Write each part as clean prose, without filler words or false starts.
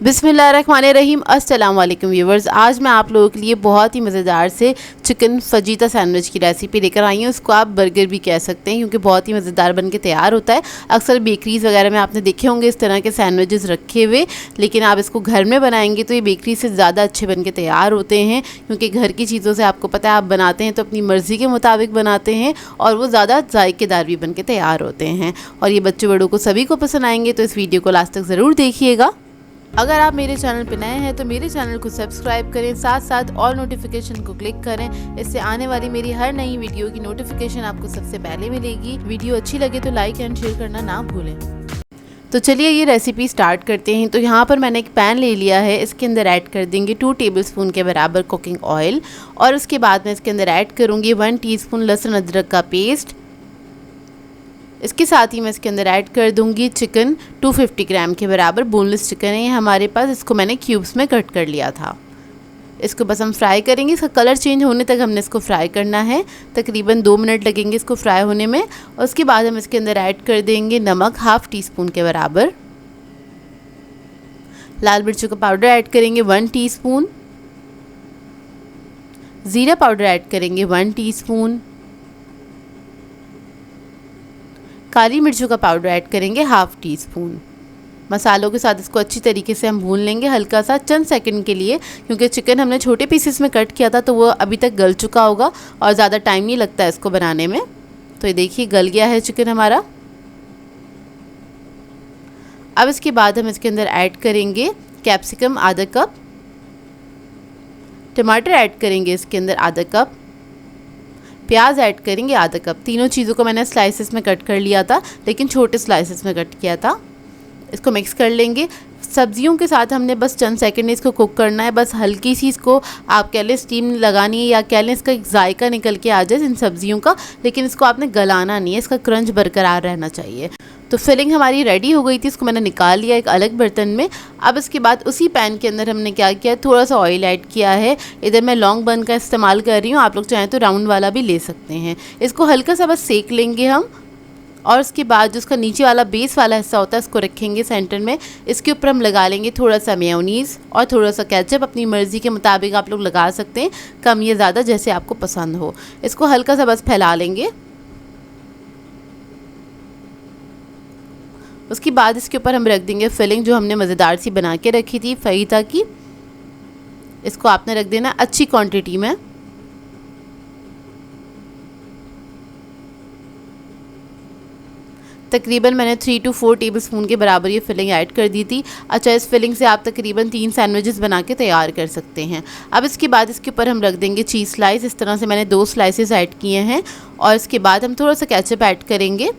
बिस्मिल्लाहिर्रहमानिर्रहीम। अस्सलाम वालेकुम व्यूवर्स। आज मैं आप लोगों के लिए बहुत ही मज़ेदार से चिकन फजीता सैंडविच की रेसिपी लेकर आई हूँ। उसको आप बर्गर भी कह सकते हैं क्योंकि बहुत ही मज़ेदार बन के तैयार होता है। अक्सर बेकरीज़ वगैरह में आपने देखे होंगे इस तरह के सैंडविचेस रखे हुए, लेकिन आप इसको घर में बनाएंगे तो ये बेकरी से ज़्यादा अच्छे बन के तैयार होते हैं क्योंकि घर की चीज़ों से आपको पता है आप बनाते हैं तो अपनी मर्ज़ी के मुताबिक बनाते हैं और वो ज़्यादा जायकेदार भी बन के तैयार होते हैं और ये बच्चों बड़ों को सभी को पसंद आएंगे। तो इस वीडियो को लास्ट तक ज़रूर देखिएगा। अगर आप मेरे चैनल पर नए हैं तो मेरे चैनल को सब्सक्राइब करें, साथ साथ ऑल नोटिफिकेशन को क्लिक करें। इससे आने वाली मेरी हर नई वीडियो की नोटिफिकेशन आपको सबसे पहले मिलेगी। वीडियो अच्छी लगे तो लाइक एंड शेयर करना ना भूलें। तो चलिए ये रेसिपी स्टार्ट करते हैं। तो यहाँ पर मैंने एक पैन ले लिया है, इसके अंदर ऐड कर देंगे 2 टेबलस्पून के बराबर कुकिंग ऑयल और उसके बाद मैं इसके अंदर ऐड करूँगी 1 टीस्पून लहसुन अदरक का पेस्ट। इसके साथ ही मैं इसके अंदर ऐड कर दूंगी चिकन 250 ग्राम के बराबर। बोनलेस चिकन है ये हमारे पास, इसको मैंने क्यूब्स में कट कर लिया था। इसको बस हम फ्राई करेंगे, इसका कलर चेंज होने तक हमने इसको फ्राई करना है। तकरीबन 2 मिनट लगेंगे इसको फ्राई होने में। और उसके बाद हम इसके अंदर ऐड कर देंगे नमक 1/2 टीस्पून के बराबर। लाल मिर्चों का पाउडर ऐड करेंगे 1 टीस्पून। ज़ीरा पाउडर ऐड करेंगे 1 टीस्पून। काली मिर्चों का पाउडर ऐड करेंगे 1/2 टीस्पून। मसालों के साथ इसको अच्छी तरीके से हम भून लेंगे हल्का सा चंद सेकंड के लिए, क्योंकि चिकन हमने छोटे पीसेस में कट किया था तो वो अभी तक गल चुका होगा और ज़्यादा टाइम नहीं लगता है इसको बनाने में। तो ये देखिए गल गया है चिकन हमारा। अब इसके बाद हम इसके अंदर ऐड करेंगे कैप्सिकम आधा कप, टमाटर ऐड करेंगे इसके अंदर आधा कप, प्याज ऐड करेंगे आधा कप। तीनों चीज़ों को मैंने स्लाइसेस में कट कर लिया था, लेकिन छोटे स्लाइसेस में कट किया था। इसको मिक्स कर लेंगे। सब्जियों के साथ हमने बस चंद सेकंड इसको कुक करना है, बस हल्की सी इसको आप कह लें स्टीम लगानी है या कह लें इसका एक जायका निकल के आ जाए इन सब्जियों का, लेकिन इसको आपने गलाना नहीं है, इसका क्रंच बरकरार रहना चाहिए। तो फिलिंग हमारी रेडी हो गई थी, इसको मैंने निकाल लिया एक अलग बर्तन में। अब इसके बाद उसी पैन के अंदर हमने क्या किया, थोड़ा सा ऑयल ऐड किया है। इधर मैं लॉन्ग बन का इस्तेमाल कर रही हूँ, आप लोग चाहें तो राउंड वाला भी ले सकते हैं। इसको हल्का सा बस सेक लेंगे हम और उसके बाद जो उसका नीचे वाला बेस वाला हिस्सा होता है इसको रखेंगे सेंटर में। इसके ऊपर हम लगा लेंगे थोड़ा सा मेयोनीज़ और थोड़ा सा केचप, अपनी मर्ज़ी के मुताबिक आप लोग लगा सकते हैं, कम या ज़्यादा जैसे आपको पसंद हो। इसको हल्का सा बस फैला लेंगे। उसके बाद इसके ऊपर हम रख देंगे फिलिंग जो हमने मज़ेदार सी बना के रखी थी फहीता की। इसको आपने रख देना अच्छी क्वांटिटी में। तकरीबन मैंने 3 to 4 टेबलस्पून के बराबर ये फिलिंग ऐड कर दी थी। अच्छा, इस फिलिंग से आप तकरीबन 3 सैंडविचेस बना के तैयार कर सकते हैं। अब इसके बाद इसके ऊपर हम रख देंगे चीज़ स्लाइस। इस तरह से मैंने 2 स्लाइसेस ऐड किए हैं और इसके बाद हम थोड़ा सा केचप ऐड करेंगे।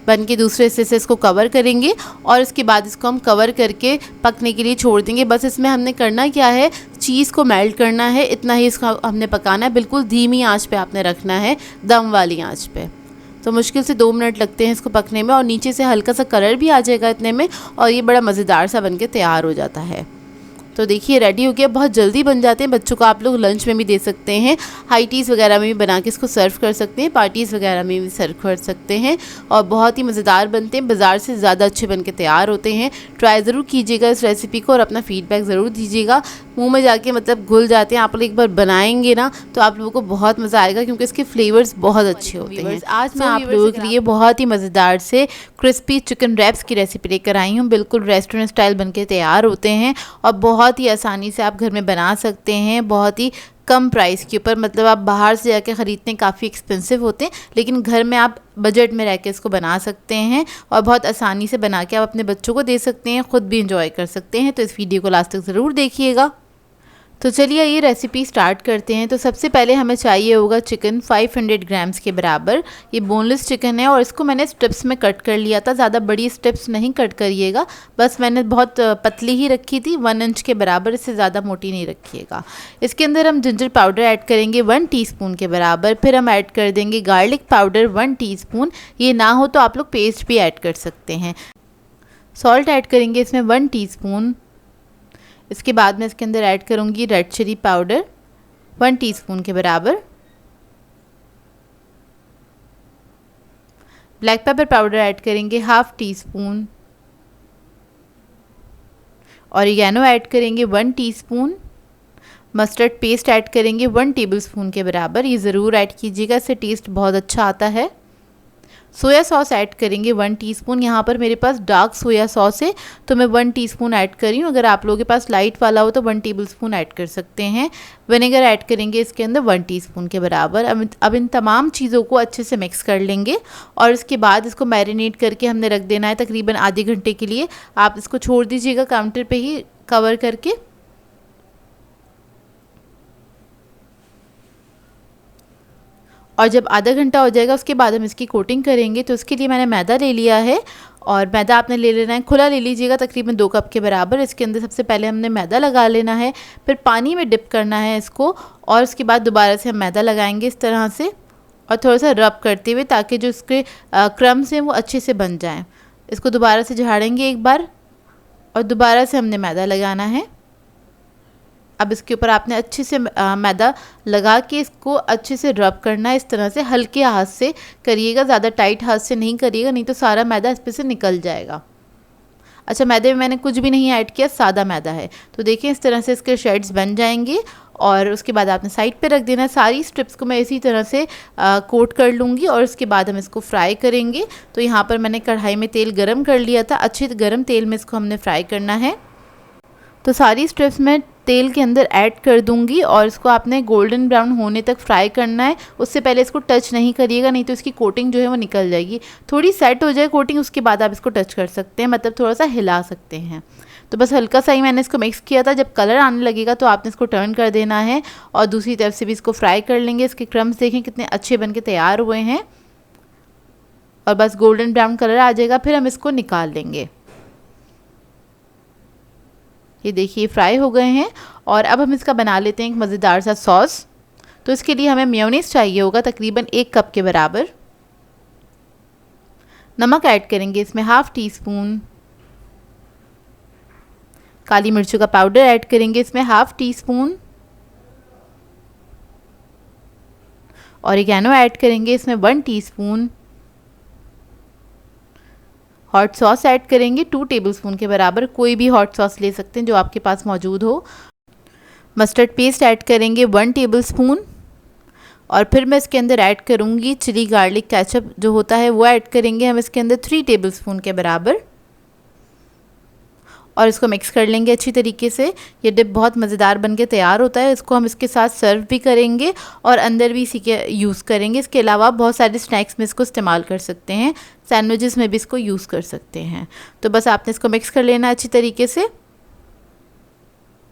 बन के दूसरे हिस्से से इसको कवर करेंगे और इसके बाद इसको हम कवर करके पकने के लिए छोड़ देंगे। बस इसमें हमने करना क्या है, चीज़ को मेल्ट करना है, इतना ही इसका हमने पकाना है। बिल्कुल धीमी आंच पे आपने रखना है, दम वाली आंच पे। तो मुश्किल से 2 मिनट लगते हैं इसको पकने में और नीचे से हल्का सा कलर भी आ जाएगा इतने में और ये बड़ा मज़ेदार सा बन के तैयार हो जाता है। तो देखिए रेडी हो गया, बहुत जल्दी बन जाते हैं। बच्चों को आप लोग लंच में भी दे सकते हैं, हाई टीज़ वगैरह में भी बना के इसको सर्व कर सकते हैं, पार्टीज़ वगैरह में भी सर्व कर सकते हैं और बहुत ही मज़ेदार बनते हैं। बाज़ार से ज़्यादा अच्छे बन के तैयार होते हैं। ट्राई ज़रूर कीजिएगा इस रेसिपी को और अपना फ़ीडबैक ज़रूर दीजिएगा। मुँह में जाके मतलब घुल जाते हैं। आप लोग एक बार बनाएंगे ना तो आप लोगों को बहुत मज़ा आएगा क्योंकि इसके फ्लेवर्स बहुत अच्छे होते हैं। आज मैं आप लोगों के लिए बहुत ही मज़ेदार से क्रिस्पी चिकन रैप्स की रेसिपी लेकर आई हूँ। बिल्कुल रेस्टोरेंट स्टाइल बन के तैयार होते हैं और बहुत ही आसानी से आप घर में बना सकते हैं, बहुत ही कम प्राइस के ऊपर। मतलब आप बाहर से जाके ख़रीदते हैं काफ़ी एक्सपेंसिव होते हैं, लेकिन घर में आप बजट में रह के इसको बना सकते हैं और बहुत आसानी से बना के आप अपने बच्चों को दे सकते हैं, ख़ुद भी इंजॉय कर सकते हैं। तो इस वीडियो को लास्ट तक ज़रूर देखिएगा। तो चलिए ये रेसिपी स्टार्ट करते हैं। तो सबसे पहले हमें चाहिए होगा चिकन 500 ग्राम्स के बराबर। ये बोनलेस चिकन है और इसको मैंने स्ट्रिप्स में कट कर लिया था, ज़्यादा बड़ी स्ट्रिप्स नहीं कट करिएगा, बस मैंने बहुत पतली ही रखी थी 1 इंच के बराबर, इससे ज़्यादा मोटी नहीं रखिएगा। इसके अंदर हम जिंजर पाउडर ऐड करेंगे 1 टीस्पून के बराबर। फिर हम ऐड कर देंगे गार्लिक पाउडर 1 टीस्पून, ये ना हो तो आप लोग पेस्ट भी ऐड कर सकते हैं। सॉल्ट ऐड करेंगे इसमें 1 टीस्पून। इसके बाद मैं इसके अंदर ऐड करूँगी रेड चिली पाउडर 1 टीस्पून के बराबर। ब्लैक पेपर पाउडर ऐड करेंगे 1/2 टीस्पून। ऑरिगेनो ऐड करेंगे 1 टीस्पून। मस्टर्ड पेस्ट ऐड करेंगे 1 टेबलस्पून के बराबर। ये ज़रूर ऐड कीजिएगा, इससे टेस्ट बहुत अच्छा आता है। सोया सॉस ऐड करेंगे 1 टीस्पून। यहाँ पर मेरे पास डार्क सोया सॉस है तो मैं 1 टीस्पून ऐड कर रही हूँ। अगर आप लोगों के पास लाइट वाला हो तो 1 टेबलस्पून ऐड कर सकते हैं। विनेगर ऐड करेंगे इसके अंदर 1 टीस्पून के बराबर। अब इन तमाम चीज़ों को अच्छे से मिक्स कर लेंगे और इसके बाद इसको मैरिनेट करके हमने रख देना है तकरीबन आधे घंटे के लिए। आप इसको छोड़ दीजिएगा काउंटर पर ही कवर करके। और जब आधा घंटा हो जाएगा उसके बाद हम इसकी कोटिंग करेंगे। तो उसके लिए मैंने मैदा ले लिया है और मैदा आपने ले लेना है, खुला ले लीजिएगा, तकरीबन 2 कप के बराबर। इसके अंदर सबसे पहले हमने मैदा लगा लेना है, फिर पानी में डिप करना है इसको और उसके बाद दोबारा से हम मैदा लगाएंगे इस तरह से और थोड़ा सा रब करते हुए, ताकि जो इसके क्रम्स हैं वो अच्छे से बन जाएँ। इसको दोबारा से झाड़ेंगे एक बार और दोबारा से हमने मैदा लगाना है। अब इसके ऊपर आपने अच्छे से मैदा लगा के इसको अच्छे से रब करना है। इस तरह से हल्के हाथ से करिएगा, ज़्यादा टाइट हाथ से नहीं करिएगा, नहीं तो सारा मैदा इस पर से निकल जाएगा। अच्छा, मैदे में मैंने कुछ भी नहीं ऐड किया, सादा मैदा है। तो देखिए इस तरह से इसके शेड्स बन जाएंगे और उसके बाद आपने साइड पे रख देना है। सारी स्ट्रिप्स को मैं इसी तरह से कोट कर लूँगी और उसके बाद हम इसको फ्राई करेंगे। तो यहाँ पर मैंने कढ़ाई में तेल गरम कर लिया था, अच्छे गरम तेल में इसको हमने फ्राई करना है। तो सारी स्ट्रिप्स मैं तेल के अंदर ऐड कर दूंगी और इसको आपने गोल्डन ब्राउन होने तक फ्राई करना है। उससे पहले इसको टच नहीं करिएगा, नहीं तो इसकी कोटिंग जो है वो निकल जाएगी। थोड़ी सेट हो जाए कोटिंग उसके बाद आप इसको टच कर सकते हैं, मतलब थोड़ा सा हिला सकते हैं। तो बस हल्का सा ही मैंने इसको मिक्स किया था। जब कलर आने लगेगा तो आपने इसको टर्न कर देना है और दूसरी तरफ से भी इसको फ्राई कर लेंगे। इसके क्रम्स देखें कितने अच्छे बन के तैयार हुए हैं और बस गोल्डन ब्राउन कलर आ जाएगा, फिर हम इसको निकाल लेंगे। ये देखिए फ्राई हो गए हैं और अब हम इसका बना लेते हैं एक मज़ेदार सा सॉस। तो इसके लिए हमें मेयोनीज़ चाहिए होगा तकरीबन 1 कप के बराबर। नमक ऐड करेंगे इसमें 1/2 टीस्पून। काली मिर्चों का पाउडर ऐड करेंगे इसमें 1/2 टीस्पून। ऑरिगेनो ऐड करेंगे इसमें 1 टीस्पून। हॉट सॉस ऐड करेंगे 2 टेबलस्पून के बराबर। कोई भी हॉट सॉस ले सकते हैं जो आपके पास मौजूद हो। मस्टर्ड पेस्ट ऐड करेंगे 1 टेबलस्पून और फिर मैं इसके अंदर ऐड करूँगी चिली गार्लिक केचप जो होता है वो ऐड करेंगे हम इसके अंदर 3 टेबलस्पून के बराबर और इसको मिक्स कर लेंगे अच्छी तरीके से। ये डिप बहुत मज़ेदार बनके तैयार होता है। इसको हम इसके साथ सर्व भी करेंगे और अंदर भी इसी के यूज़ करेंगे। इसके अलावा बहुत सारे स्नैक्स में इसको इस्तेमाल कर सकते हैं, सैंडविचेस में भी इसको यूज़ कर सकते हैं। तो बस आपने इसको मिक्स कर लेना अच्छी तरीके से,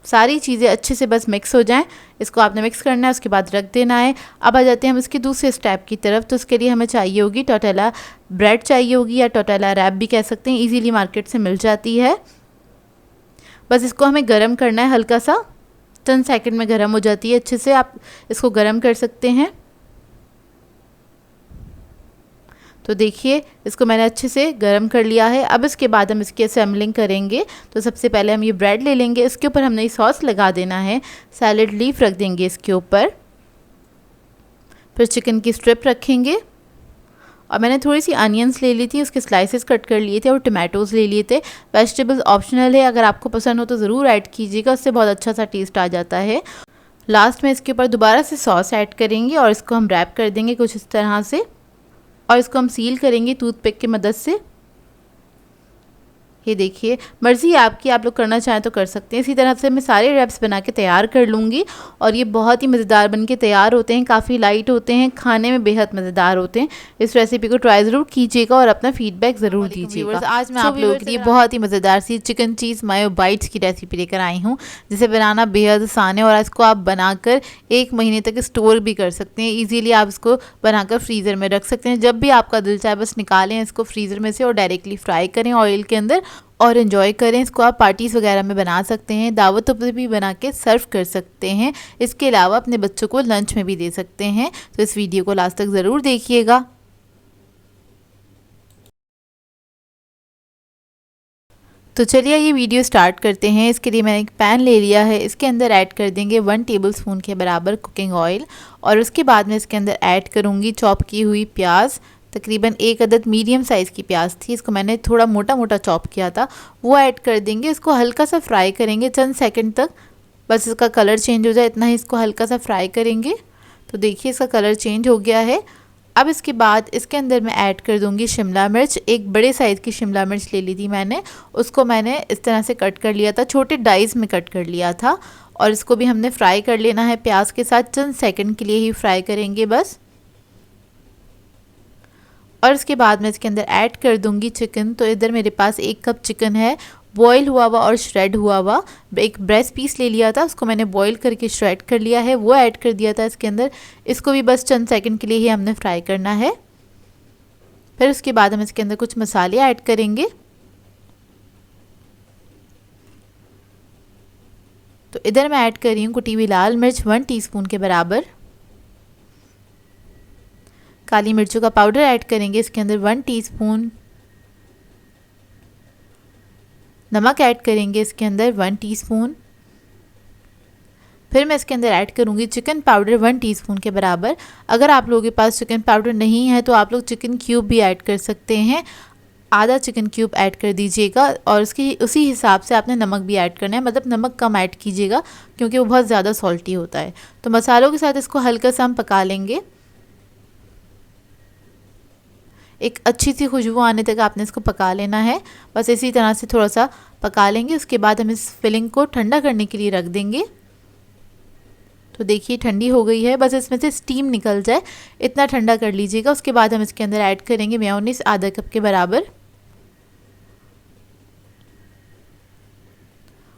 सारी चीज़ें अच्छे से बस मिक्स हो जाएं। इसको आपने मिक्स करना है, उसके बाद रख देना है। अब आ जाते हैं हम इसके दूसरे स्टेप की तरफ। तो उसके लिए हमें चाहिए होगी टोर्टेला ब्रेड चाहिए होगी या टोर्टेला रैप भी कह सकते हैं, ईजीली मार्केट से मिल जाती है। बस इसको हमें गरम करना है हल्का सा, 10 सेकंड में गरम हो जाती है अच्छे से। आप इसको गरम कर सकते हैं। तो देखिए इसको मैंने अच्छे से गरम कर लिया है। अब इसके बाद हम इसकी असेंबलिंग करेंगे। तो सबसे पहले हम ये ब्रेड ले लेंगे, इसके ऊपर हमने सॉस लगा देना है, सैलेड लीफ रख देंगे इसके ऊपर, फिर चिकन की स्ट्रिप रखेंगे और मैंने थोड़ी सी अनियंस ले ली थी, उसके स्लाइसेस कट कर लिए थे और टमाटोज़ ले लिए थे। वेजिटेबल्स ऑप्शनल है, अगर आपको पसंद हो तो ज़रूर ऐड कीजिएगा, उससे बहुत अच्छा सा टेस्ट आ जाता है। लास्ट में इसके ऊपर दोबारा से सॉस ऐड करेंगे और इसको हम रैप कर देंगे कुछ इस तरह से और इसको हम सील करेंगे टूथपिक की मदद से। ये देखिए मर्ज़ी है आपकी, आप लोग करना चाहें तो कर सकते हैं। इसी तरह से मैं सारे रैप्स बना के तैयार कर लूँगी और ये बहुत ही मज़ेदार बन के तैयार होते हैं, काफ़ी लाइट होते हैं, खाने में बेहद मज़ेदार होते हैं। इस रेसिपी को ट्राई ज़रूर कीजिएगा और अपना फीडबैक ज़रूर दीजिएगा। आज मैं आप लोगों के लिए बहुत ही मज़ेदार सी चिकन चीज़ मायो बाइट्स की रेसिपी लेकर आई हूँ, जिसे बनाना बेहद आसान है और इसको आप बनाकर 1 महीने तक स्टोर भी कर सकते हैं। ईजीली आप इसको बनाकर फ्रीज़र में रख सकते हैं। जब भी आपका दिल चाहे बस निकालें इसको फ्रीज़र में से और डायरेक्टली फ्राई करें ऑयल के अंदर और एंजॉय करें। इसको आप पार्टीज़ वगैरह में बना सकते हैं, दावतों पर भी बना के सर्व कर सकते हैं। इसके अलावा अपने बच्चों को लंच में भी दे सकते हैं। तो इस वीडियो को लास्ट तक ज़रूर देखिएगा। तो चलिए ये वीडियो स्टार्ट करते हैं। इसके लिए मैंने एक पैन ले लिया है, इसके अंदर ऐड कर देंगे 1 टेबलस्पून के बराबर कुकिंग ऑयल और उसके बाद में इसके अंदर ऐड करूँगी चॉप की हुई प्याज तकरीबन 1 अदद मीडियम साइज़ की प्याज थी, इसको मैंने थोड़ा मोटा मोटा चॉप किया था, वो ऐड कर देंगे। इसको हल्का सा फ्राई करेंगे चंद सेकंड तक, बस इसका कलर चेंज हो जाए इतना ही इसको हल्का सा फ्राई करेंगे। तो देखिए इसका कलर चेंज हो गया है। अब इसके बाद इसके अंदर मैं ऐड कर दूंगी शिमला मिर्च। एक बड़े साइज़ की शिमला मिर्च ले ली थी मैंने, उसको मैंने इस तरह से कट कर लिया था, छोटे डाइस में कट कर लिया था। और इसको भी हमने फ्राई कर लेना है प्याज के साथ, चंद सेकंड के लिए ही फ्राई करेंगे बस। और इसके बाद मैं इसके अंदर ऐड कर दूंगी चिकन। तो इधर मेरे पास 1 कप चिकन है, बॉयल हुआ हुआ और श्रेड हुआ हुआ। एक ब्रेस्ट पीस ले लिया था, उसको मैंने बॉयल करके श्रेड कर लिया है, वो ऐड कर दिया था इसके अंदर। इसको भी बस चंद सेकंड के लिए ही हमने फ्राई करना है। फिर उसके बाद हम इसके अंदर कुछ मसाले ऐड करेंगे। तो इधर मैं ऐड कर रही हूँ कुटी हुई लाल मिर्च 1 टीस्पून के बराबर। काली मिर्चों का पाउडर ऐड करेंगे इसके अंदर 1 टीस्पून। नमक ऐड करेंगे इसके अंदर 1 टीस्पून। फिर मैं इसके अंदर ऐड करूँगी चिकन पाउडर 1 टीस्पून के बराबर। अगर आप लोगों के पास चिकन पाउडर नहीं है तो आप लोग चिकन क्यूब भी ऐड कर सकते हैं, आधा चिकन क्यूब ऐड कर दीजिएगा। और उसकी उसी हिसाब से आपने नमक भी ऐड करना है, मतलब नमक कम ऐड कीजिएगा क्योंकि वो बहुत ज़्यादा सॉल्टी होता है। तो मसालों के साथ इसको हल्का सा हम पका लेंगे, एक अच्छी सी खुशबू आने तक आपने इसको पका लेना है। बस इसी तरह से थोड़ा सा पका लेंगे। उसके बाद हम इस फिलिंग को ठंडा करने के लिए रख देंगे। तो देखिए ठंडी हो गई है, बस इसमें से स्टीम निकल जाए इतना ठंडा कर लीजिएगा। उसके बाद हम इसके अंदर ऐड करेंगे मेयोनीज आधा कप के बराबर।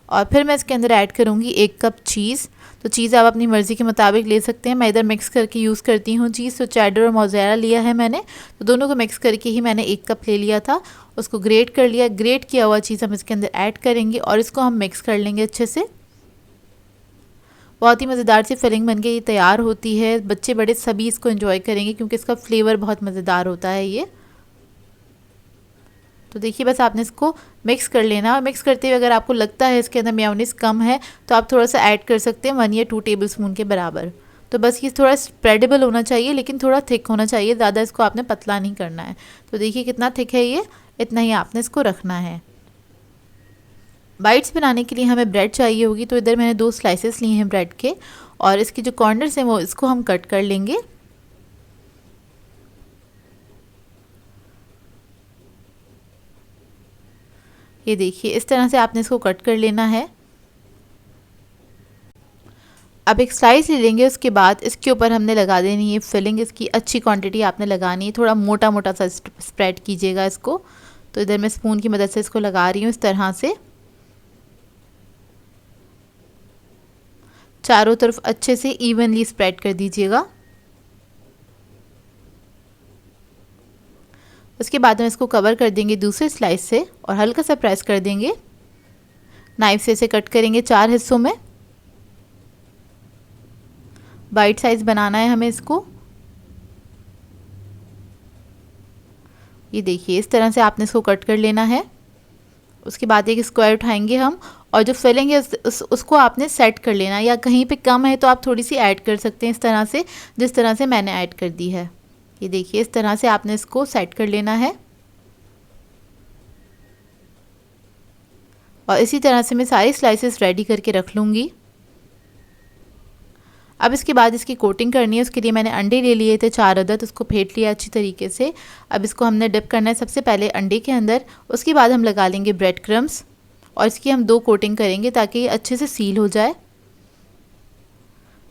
और फिर मैं इसके अंदर ऐड करूँगी 1 कप चीज़। तो चीज़ आप अपनी मर्ज़ी के मुताबिक ले सकते हैं, मैं इधर मिक्स करके यूज़ करती हूँ चीज़। तो चेडर और मोज़रेला लिया है मैंने, तो दोनों को मिक्स करके ही मैंने 1 कप ले लिया था, उसको ग्रेट कर लिया। ग्रेट किया हुआ चीज़ हम इसके अंदर ऐड करेंगे और इसको हम मिक्स कर लेंगे अच्छे से। बहुत ही मज़ेदार सी फिलिंग बन के ये तैयार होती है, बच्चे बड़े सभी इसको एंजॉय करेंगे क्योंकि इसका फ्लेवर बहुत मज़ेदार होता है ये। तो देखिए बस आपने इसको मिक्स कर लेना। मिक्स करते हुए अगर आपको लगता है इसके अंदर मेयोनीज कम है तो आप थोड़ा सा ऐड कर सकते हैं, 1 या 2 टेबलस्पून के बराबर। तो बस ये थोड़ा स्प्रेडेबल होना चाहिए, लेकिन थोड़ा थिक होना चाहिए, ज़्यादा इसको आपने पतला नहीं करना है। तो देखिए कितना थिक है ये, इतना ही आपने इसको रखना है। बाइट्स बनाने के लिए हमें ब्रेड चाहिए होगी, तो इधर मैंने 2 स्लाइसेस लिए हैं ब्रेड के, और इसके जो कॉर्नर्स हैं वो इसको हम कट कर लेंगे। ये देखिए इस तरह से आपने इसको कट कर लेना है। अब एक स्लाइस ले लेंगे, उसके बाद इसके ऊपर हमने लगा देनी है फिलिंग। इसकी अच्छी क्वांटिटी आपने लगानी है, थोड़ा मोटा मोटा सा स्प्रेड कीजिएगा इसको। तो इधर मैं स्पून की मदद से इसको लगा रही हूँ इस तरह से, चारों तरफ अच्छे से इवनली स्प्रेड कर दीजिएगा। उसके बाद हम इसको कवर कर देंगे दूसरे स्लाइस से और हल्का सा प्रेस कर देंगे। नाइफ से इसे कट करेंगे 4 हिस्सों में। बाइट साइज बनाना है हमें इसको। ये देखिए इस तरह से आपने इसको कट कर लेना है। उसके बाद एक स्क्वायर उठाएंगे हम, और जो फिलिंग है उसको आपने सेट कर लेना, या कहीं पे कम है तो आप थोड़ी सी ऐड कर सकते हैं इस तरह से, जिस तरह से मैंने ऐड कर दी है। ये देखिए इस तरह से आपने इसको सेट कर लेना है। और इसी तरह से मैं सारी स्लाइसेस रेडी करके रख लूँगी। अब इसके बाद इसकी कोटिंग करनी है, उसके लिए मैंने अंडे ले लिए थे 4 अदद, उसको फेंट लिया अच्छी तरीके से। अब इसको हमने डिप करना है सबसे पहले अंडे के अंदर, उसके बाद हम लगा लेंगे ब्रेड क्रम्स, और इसकी हम 2 कोटिंग करेंगे ताकि ये अच्छे से सील हो जाए।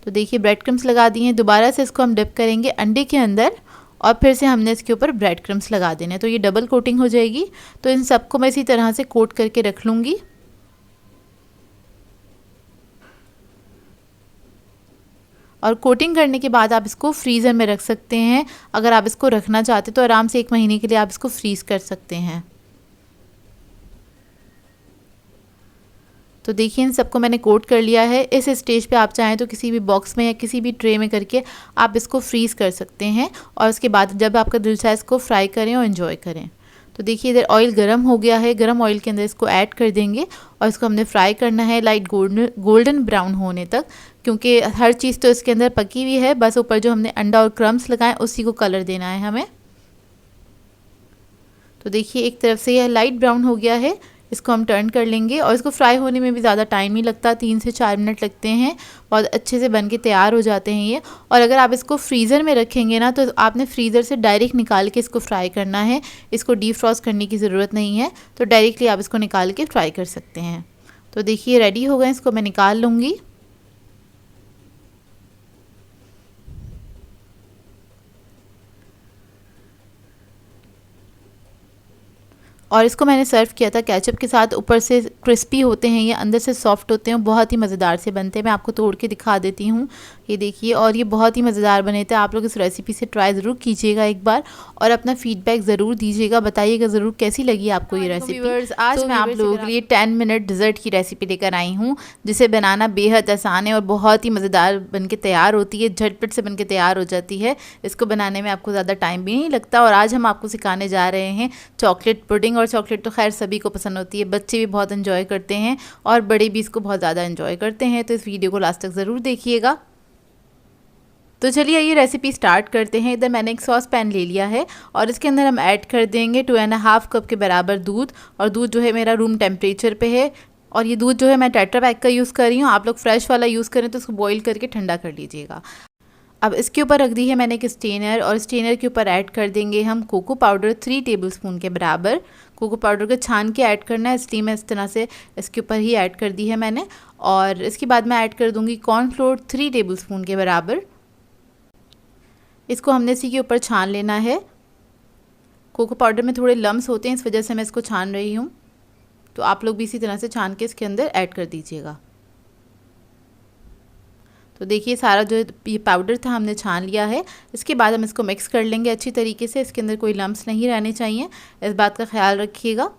तो देखिए ब्रेड क्रम्स लगा दिए हैं, दोबारा से इसको हम डिप करेंगे अंडे के अंदर, और फिर से हमने इसके ऊपर ब्रेड क्रम्स लगा देने हैं, तो ये डबल कोटिंग हो जाएगी। तो इन सबको मैं इसी तरह से कोट करके रख लूँगी। और कोटिंग करने के बाद आप इसको फ्रीज़र में रख सकते हैं। अगर आप इसको रखना चाहते तो आराम से 1 महीने के लिए आप इसको फ्रीज़ कर सकते हैं। तो देखिए इन सबको मैंने कोट कर लिया है। इस स्टेज पे आप चाहें तो किसी भी बॉक्स में या किसी भी ट्रे में करके आप इसको फ्रीज़ कर सकते हैं, और उसके बाद जब आपका दिल चाहे इसको फ्राई करें और एंजॉय करें। तो देखिए इधर ऑयल गरम हो गया है, गरम ऑयल के अंदर इसको ऐड कर देंगे और इसको हमने फ्राई करना है लाइट गोल्डन ब्राउन होने तक, क्योंकि हर चीज़ तो इसके अंदर पकी हुई है, बस ऊपर जो हमने अंडा और क्रम्स लगाए उसी को कलर देना है हमें। तो देखिए एक तरफ से यह लाइट ब्राउन हो गया है, इसको हम टर्न कर लेंगे और इसको फ्राई होने में भी ज़्यादा टाइम नहीं लगता, 3 से 4 मिनट लगते हैं, बहुत अच्छे से बन के तैयार हो जाते हैं ये। और अगर आप इसको फ्रीज़र में रखेंगे ना तो आपने फ्रीज़र से डायरेक्ट निकाल के इसको फ्राई करना है, इसको डीप फ्रॉस्ट करने की ज़रूरत नहीं है, तो डायरेक्टली आप इसको निकाल के फ्राई कर सकते हैं। तो देखिए रेडी हो गए, इसको मैं निकाल लूँगी। और इसको मैंने सर्व किया था केचप के साथ, ऊपर से क्रिस्पी होते हैं ये, अंदर से सॉफ्ट होते हैं, बहुत ही मज़ेदार से बनते हैं। मैं आपको तोड़ के दिखा देती हूँ, ये देखिए, और ये बहुत ही मज़ेदार बने थे। आप लोग इस रेसिपी से ट्राई ज़रूर कीजिएगा एक बार और अपना फीडबैक ज़रूर दीजिएगा, बताइएगा ज़रूर कैसी लगी आपको ये रेसिपी। आज मैं आप लोगों के लिए 10 मिनट डिज़र्ट की रेसिपी लेकर आई हूँ, जिसे बनाना बेहद आसान है और बहुत ही मज़ेदार बन के तैयार होती है, झटपट से बन के तैयार हो जाती है। इसको बनाने में आपको ज़्यादा टाइम भी नहीं लगता। और आज हम आपको सिखाने जा रहे हैं चॉकलेट पुडिंग। और चॉकलेट तो खैर सभी को पसंद होती है, बच्चे भी बहुत एंजॉय करते हैं और बड़े भी इसको बहुत ज़्यादा एंजॉय करते हैं। तो इस वीडियो को लास्ट तक ज़रूर देखिएगा। तो चलिए ये रेसिपी स्टार्ट करते हैं। इधर मैंने एक सॉस पैन ले लिया है और इसके अंदर हम ऐड कर देंगे 2.5 कप के बराबर दूध। और दूध जो है मेरा रूम टेम्परेचर पे है और ये दूध जो है मैं टेट्रा पैक का यूज़ कर रही हूँ। आप लोग फ्रेश वाला यूज़ करें तो उसको बॉईल करके ठंडा कर लीजिएगा। अब इसके ऊपर रख दी है मैंने एक स्ट्रेनर और स्ट्रेनर के ऊपर ऐड कर देंगे हम कोको पाउडर 3 टेबलस्पून के बराबर। कोको पाउडर को छान के ऐड करना है, इसलिए मैं इस तरह से इसके ऊपर ही ऐड कर दी है मैंने। और इसके बाद मैं ऐड कर दूंगी कॉर्नफ्लोर 3 टेबलस्पून के बराबर। इसको हमने इसी के ऊपर छान लेना है। कोको पाउडर में थोड़े लम्स होते हैं, इस वजह से मैं इसको छान रही हूँ, तो आप लोग भी इसी तरह से छान के इसके अंदर ऐड कर दीजिएगा। तो देखिए सारा जो ये पाउडर था हमने छान लिया है। इसके बाद हम इसको मिक्स कर लेंगे अच्छी तरीके से, इसके अंदर कोई लम्स नहीं रहने चाहिए, इस बात का ख्याल रखिएगा।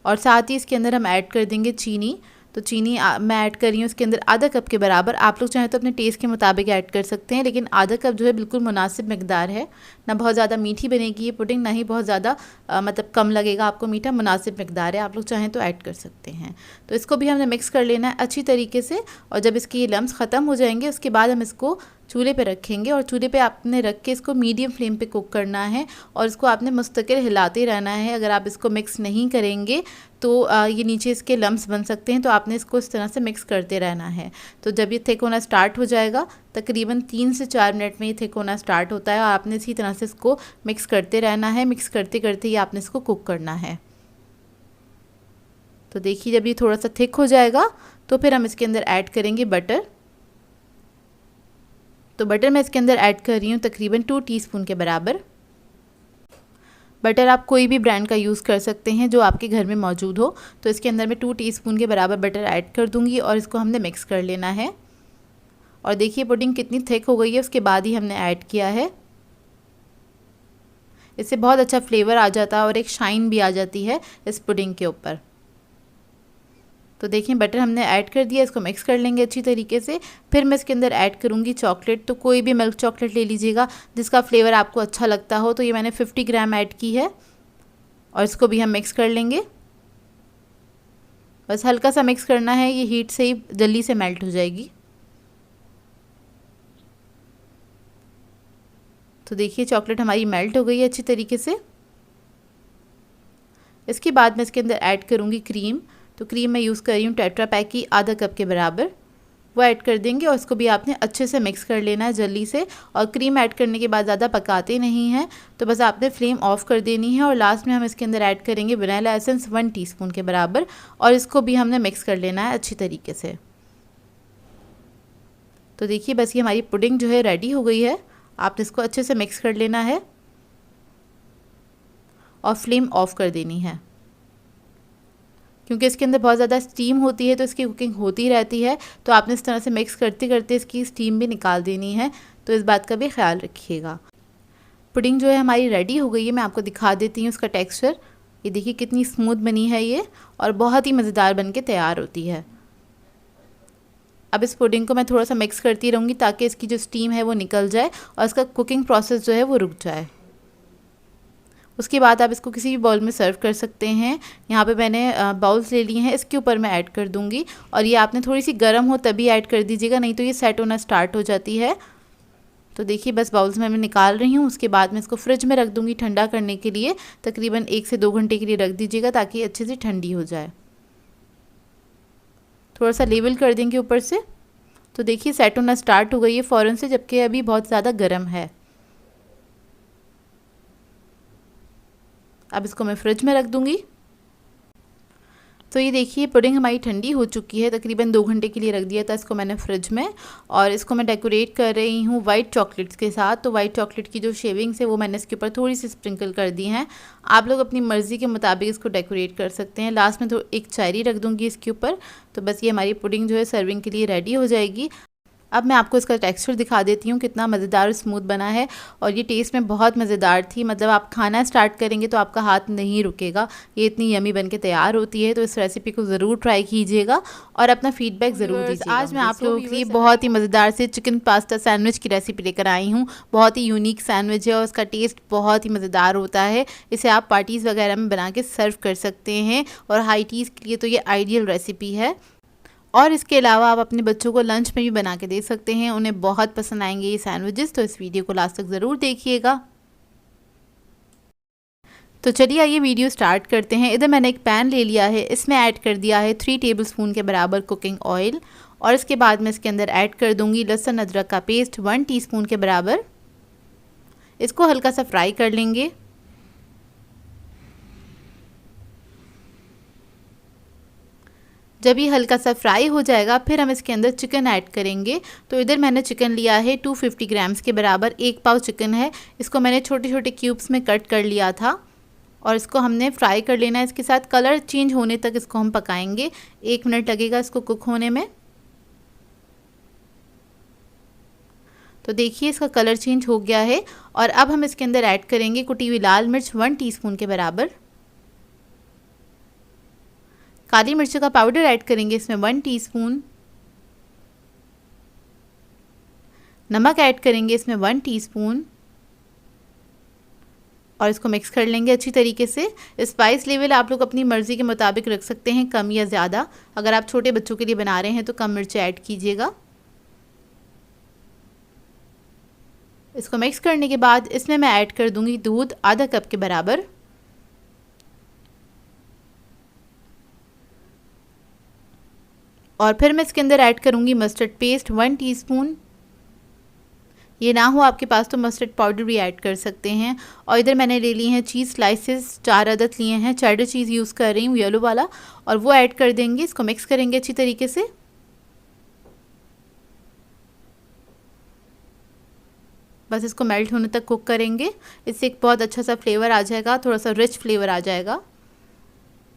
और साथ ही इसके अंदर हम ऐड कर देंगे चीनी। तो चीनी मैं ऐड कर रही हूँ इसके अंदर आधा कप के बराबर। आप लोग चाहें तो अपने टेस्ट के मुताबिक ऐड कर सकते हैं, लेकिन आधा कप जो है बिल्कुल मुनासिब मकदार है। ना बहुत ज़्यादा मीठी बनेगी ये पुडिंग, ना ही बहुत ज़्यादा मतलब कम लगेगा आपको मीठा, मुनासिब मकदार है, आप लोग चाहें तो ऐड कर सकते हैं। तो इसको भी हमने मिक्स कर लेना है अच्छी तरीके से। और जब इसके ये लम्स ख़त्म हो जाएंगे उसके बाद हम इसको चूल्हे पे रखेंगे और चूल्हे पे आपने रख के इसको मीडियम फ्लेम पे कुक करना है और इसको आपने मुस्तकिल हिलाते रहना है। अगर आप इसको मिक्स नहीं करेंगे तो ये नीचे इसके लम्स बन सकते हैं, तो आपने इसको इस तरह से मिक्स करते रहना है। तो जब ये थिक होना स्टार्ट हो जाएगा, तकरीबन 3 से 4 मिनट में ये थिक होना स्टार्ट होता है और आपने इसी तरह से इसको मिक्स करते रहना है। मिक्स करते करते ही आपने इसको कुक करना है। तो देखिए जब ये थोड़ा सा थिक हो जाएगा तो फिर हम इसके अंदर ऐड करेंगे बटर। तो बटर मैं इसके अंदर ऐड कर रही हूँ तकरीबन 2 टीस्पून के बराबर। बटर आप कोई भी ब्रांड का यूज़ कर सकते हैं जो आपके घर में मौजूद हो। तो इसके अंदर मैं 2 टीस्पून के बराबर बटर ऐड कर दूँगी और इसको हमने मिक्स कर लेना है। और देखिए पुडिंग कितनी थिक हो गई है, उसके बाद ही हमने ऐड किया है। इससे बहुत अच्छा फ्लेवर आ जाता है और एक शाइन भी आ जाती है इस पुडिंग के ऊपर। तो देखिए बटर हमने ऐड कर दिया, इसको मिक्स कर लेंगे अच्छी तरीके से। फिर मैं इसके अंदर ऐड करूँगी चॉकलेट। तो कोई भी मिल्क चॉकलेट ले लीजिएगा जिसका फ्लेवर आपको अच्छा लगता हो। तो ये मैंने 50 ग्राम ऐड की है और इसको भी हम मिक्स कर लेंगे। बस हल्का सा मिक्स करना है, ये हीट से ही जल्दी से मेल्ट हो जाएगी। तो देखिए चॉकलेट हमारी मेल्ट हो गई है अच्छी तरीके से। इसके बाद मैं इसके अंदर ऐड करूँगी क्रीम। तो क्रीम मैं यूज़ कर रही हूँ टेट्रा पैक की आधा कप के बराबर, वो ऐड कर देंगे और इसको भी आपने अच्छे से मिक्स कर लेना है जल्दी से। और क्रीम ऐड करने के बाद ज़्यादा पकाते नहीं हैं, तो बस आपने फ्लेम ऑफ कर देनी है। और लास्ट में हम इसके अंदर ऐड करेंगे वनीला एसेंस 1 टीस्पून के बराबर और इसको भी हमने मिक्स कर लेना है अच्छी तरीके से। तो देखिए बस ये हमारी पुडिंग जो है रेडी हो गई है। आपने इसको अच्छे से मिक्स कर लेना है और फ्लेम ऑफ कर देनी है, क्योंकि इसके अंदर बहुत ज़्यादा स्टीम होती है तो इसकी कुकिंग होती रहती है। तो आपने इस तरह से मिक्स करते करते इसकी स्टीम भी निकाल देनी है, तो इस बात का भी ख्याल रखिएगा। पुडिंग जो है हमारी रेडी हो गई है, मैं आपको दिखा देती हूँ उसका टेक्सचर। ये देखिए कितनी स्मूथ बनी है ये और बहुत ही मज़ेदार बन के तैयार होती है। अब इस पुडिंग को मैं थोड़ा सा मिक्स करती रहूँगी ताकि इसकी जो स्टीम है वो निकल जाए और इसका कुकिंग प्रोसेस जो है वो रुक जाए। उसके बाद आप इसको किसी भी बाउल में सर्व कर सकते हैं। यहाँ पे मैंने बाउल्स ले लिए हैं, इसके ऊपर मैं ऐड कर दूँगी। और ये आपने थोड़ी सी गर्म हो तभी ऐड कर दीजिएगा, नहीं तो ये सेट होना स्टार्ट हो जाती है। तो देखिए बस बाउल्स में मैं निकाल रही हूँ। उसके बाद मैं इसको फ्रिज में रख दूँगी ठंडा करने के लिए। तकरीबन 1 से 2 घंटे के लिए रख दीजिएगा ताकि अच्छे से ठंडी हो जाए। थोड़ा सा लेवल कर देंगे ऊपर से। तो देखिए सेट होना स्टार्ट हो गई है फ़ौरन से, जबकि अभी बहुत ज़्यादा गर्म है। अब इसको मैं फ्रिज में रख दूँगी। तो ये देखिए पुडिंग हमारी ठंडी हो चुकी है। तकरीबन 2 घंटे के लिए रख दिया था इसको मैंने फ्रिज में। और इसको मैं डेकोरेट कर रही हूँ वाइट चॉकलेट्स के साथ। तो वाइट चॉकलेट की जो शेविंग्स है वो मैंने इसके ऊपर थोड़ी सी स्प्रिंकल कर दी हैं। आप लोग अपनी मर्ज़ी के मुताबिक इसको डेकोरेट कर सकते हैं। लास्ट में तो एक चेरी रख दूँगी इसके ऊपर। तो बस ये हमारी पुडिंग जो है सर्विंग के लिए रेडी हो जाएगी। अब मैं आपको इसका टेक्सचर दिखा देती हूँ कितना मज़ेदार और स्मूथ बना है। और ये टेस्ट में बहुत मज़ेदार थी। मतलब आप खाना स्टार्ट करेंगे तो आपका हाथ नहीं रुकेगा। ये इतनी यमी बन के तैयार होती है। तो इस रेसिपी को ज़रूर ट्राई कीजिएगा और अपना फीडबैक ज़रूर दीजिएगा। आज मैं आप लोगों के लिए बहुत ही मज़ेदार से चिकन पास्ता सैंडविच की रेसिपी लेकर आई हूँ। बहुत ही यूनिक सैंडविच है और उसका टेस्ट बहुत ही मज़ेदार होता है। इसे आप पार्टीज़ वगैरह में बना के सर्व कर सकते हैं और हाई टीज़ के लिए तो ये आइडियल रेसिपी है। और इसके अलावा आप अपने बच्चों को लंच में भी बना के दे सकते हैं। उन्हें बहुत पसंद आएंगे ये सैंडविचेस। तो इस वीडियो को लास्ट तक ज़रूर देखिएगा। तो चलिए आइए वीडियो स्टार्ट करते हैं। इधर मैंने एक पैन ले लिया है। इसमें ऐड कर दिया है 3 टेबलस्पून के बराबर कुकिंग ऑयल। और इसके बाद मैं इसके अंदर ऐड कर दूंगी लहसुन अदरक का पेस्ट 1 टीस्पून के बराबर। इसको हल्का सा फ्राई कर लेंगे। जब ये हल्का सा फ्राई हो जाएगा फिर हम इसके अंदर चिकन ऐड करेंगे। तो इधर मैंने चिकन लिया है 250 ग्राम्स के बराबर। 1 पाव चिकन है। इसको मैंने छोटे छोटे क्यूब्स में कट कर लिया था और इसको हमने फ्राई कर लेना है। इसके साथ कलर चेंज होने तक इसको हम पकाएंगे। 1 मिनट लगेगा इसको कुक होने में। तो देखिए इसका कलर चेंज हो गया है। और अब हम इसके अंदर ऐड करेंगे कुटी हुई लाल मिर्च 1 टीस्पून के बराबर। काली मिर्च का पाउडर ऐड करेंगे इसमें 1 टीस्पून। नमक ऐड करेंगे इसमें 1 टीस्पून और इसको मिक्स कर लेंगे अच्छी तरीके से। स्पाइस लेवल आप लोग अपनी मर्ज़ी के मुताबिक रख सकते हैं, कम या ज़्यादा। अगर आप छोटे बच्चों के लिए बना रहे हैं तो कम मिर्च ऐड कीजिएगा। इसको मिक्स करने के बाद इसमें मैं ऐड कर दूंगी दूध आधा कप के बराबर। और फिर मैं इसके अंदर ऐड करूंगी मस्टर्ड पेस्ट 1 टीस्पून। ये ना हो आपके पास तो मस्टर्ड पाउडर भी ऐड कर सकते हैं। और इधर मैंने ले लिए हैं चीज़ स्लाइसेस 4 अदद लिए हैं। चेडर चीज़ यूज़ कर रही हूँ येलो वाला। और वो ऐड कर देंगे। इसको मिक्स करेंगे अच्छी तरीके से। बस इसको मेल्ट होने तक कुक करेंगे। इससे एक बहुत अच्छा सा फ्लेवर आ जाएगा, थोड़ा सा रिच फ्लेवर आ जाएगा।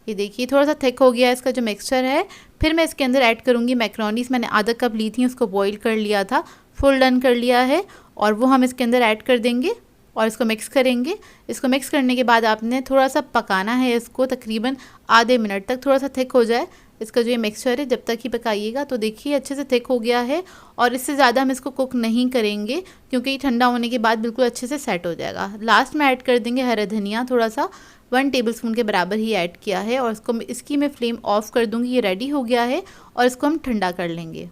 ये देखिए थोड़ा सा थिक हो गया है इसका जो मिक्सचर है। फिर मैं इसके अंदर ऐड करूँगी मैक्रोनीस। मैंने आधा कप ली थी, उसको बॉईल कर लिया था, फुल डन कर लिया है। और वो हम इसके अंदर ऐड कर देंगे और इसको मिक्स करेंगे। इसको मिक्स करने के बाद आपने थोड़ा सा पकाना है इसको तकरीबन आधे मिनट तक, थोड़ा सा थिक हो जाए इसका जो ये मिक्सचर है जब तक ही पकाइएगा। तो देखिए अच्छे से थिक हो गया है। और इससे ज़्यादा हम इसको कुक नहीं करेंगे क्योंकि ये ठंडा होने के बाद बिल्कुल अच्छे से सेट हो जाएगा। लास्ट में ऐड कर देंगे हरा धनिया, थोड़ा सा 1 टेबलस्पून के बराबर ही ऐड किया है। और इसकी मैं फ्लेम ऑफ कर दूँगी। ये रेडी हो गया है और इसको हम ठंडा कर लेंगे।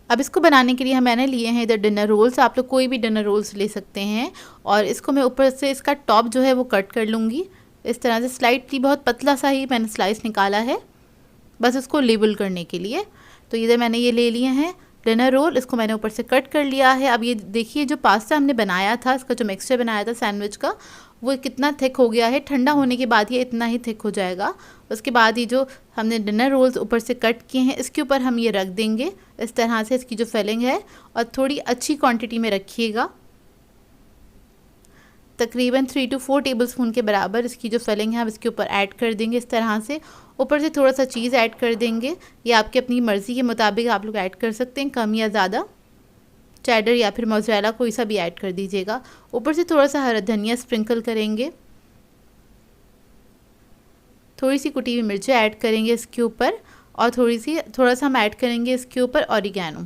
अब इसको बनाने के लिए मैंने लिए हैं इधर डिनर रोल्स। आप लोग कोई भी डिनर रोल्स ले सकते हैं। और इसको मैं ऊपर से इसका टॉप जो है वो कट कर लूँगी इस तरह से। स्लाइटली बहुत पतला सा ही मैंने स्लाइस निकाला है बस इसको लेबल करने के लिए। तो इधर मैंने ये ले लिए हैं डिनर रोल। इसको मैंने ऊपर से कट कर लिया है। अब ये देखिए जो पास्ता हमने बनाया था, इसका जो मिक्सचर बनाया था सैंडविच का, वो कितना थिक हो गया है। ठंडा होने के बाद ये इतना ही थिक हो जाएगा। उसके बाद ये जो हमने डिनर रोल्स ऊपर से कट किए हैं इसके ऊपर हम ये रख देंगे इस तरह से। इसकी जो फिलिंग है और थोड़ी अच्छी क्वांटिटी में रखिएगा। तकरीबन 3 to 4 टेबलस्पून के बराबर इसकी जो फिलिंग है अब इसके ऊपर ऐड कर देंगे इस तरह से। ऊपर से थोड़ा सा चीज़ ऐड कर देंगे। ये आपकी अपनी मर्ज़ी के मुताबिक आप लोग ऐड कर सकते हैं, कम या ज़्यादा। चेडर या फिर मोज़रेला कोई सा भी ऐड कर दीजिएगा। ऊपर से थोड़ा सा हरा धनिया स्प्रिंकल करेंगे। थोड़ी सी कुटी हुई मिर्चें ऐड करेंगे इसके ऊपर। और थोड़ा सा हम ऐड करेंगे इसके ऊपर ऑरिगेनो।